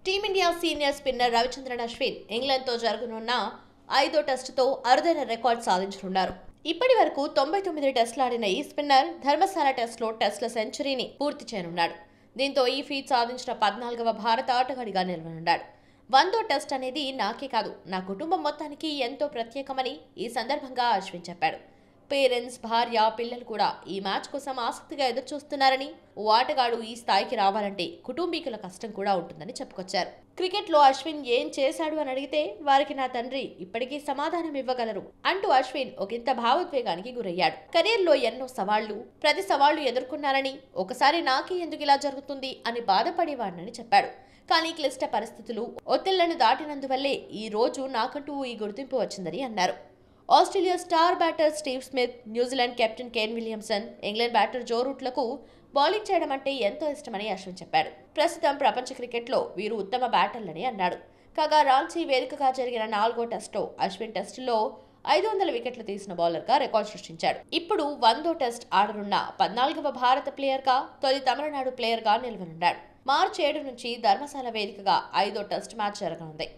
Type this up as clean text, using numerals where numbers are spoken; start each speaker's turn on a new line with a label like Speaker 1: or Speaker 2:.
Speaker 1: Team India senior spinner Ravichandran Ashwin ఇంగ్లాండ్తో జరగనున్న 5వ టెస్టుతో అరుదైన రికార్డు సాధించనున్నారు. ఇప్పటి వరకు 99 టెస్టులు ఆడిన ఈ స్పిన్నర్ ధర్మశాల టెస్టులో టెస్టుల సెంచరీని పూర్తి చేయనున్నాడు. దీంతో ఈ ఫీట్ సాధించిన 14వ భారత ఆటగాడిగా నిలవనున్నాడు. 100వ టెస్ట్ అనేది నాకే కాదు, నా కుటుంబం మొత్తానికి ఎంతో ప్రత్యేకమని ఈ సందర్భంగా అశ్విన్ చెప్పాడు. పేరెంట్స్, భార్య, పిల్లలు కూడా ఈ మ్యాచ్ కోసం ఆసక్తిగా ఎదురుచూస్తున్నారని, ఓ ఆటగాడు ఈ స్థాయికి రావాలంటే కుటుంబీకుల కష్టం కూడా ఉంటుందని చెప్పుకొచ్చారు. క్రికెట్లో అశ్విన్ ఏం చేశాడు అని అడిగితే వారికి నా తండ్రి ఇప్పటికీ సమాధానం ఇవ్వగలరు అంటూ అశ్విన్ ఒకంత భావోద్వేగానికి గురయ్యాడు. కెరీర్లో ఎన్నో సవాళ్లు, ప్రతి సవాళ్లు ఎదుర్కొన్నారని, ఒకసారి నాకే ఎందుకు ఇలా జరుగుతుంది అని బాధపడేవాడినని చెప్పాడు. కానీ క్లిష్ట పరిస్థితులు, ఒత్తిళ్లను దాటినందువల్లే ఈ రోజు నాకంటూ ఈ గుర్తింపు వచ్చిందని అన్నారు. Australia star batter Steve Smith, New Zealand captain Kane Williamson, England batter Joe రూట్లకు బౌలింగ్ చేయడం అంటే ఎంతో ఇష్టమని అశ్విన్ చెప్పాడు. ప్రస్తుతం ప్రపంచ క్రికెట్లో వీరు ఉత్తమ బ్యాటర్లని అన్నాడు. కాగా రాంచీ వేదికగా జరిగిన 4వ టెస్టులో అశ్విన్ టెస్టులో 500 వికెట్లు తీసిన బౌలర్గా రికార్డు సృష్టించాడు. ఇప్పుడు 100వ టెస్ట్ ఆడనున్న 14వ భారత ప్లేయర్గా, తొలి తమిళనాడు ప్లేయర్గా నిలవనున్నాడు. మార్చి 7 నుంచి ధర్మశాల వేదికగా 5వ టెస్ట్ మ్యాచ్ జరగనుంది.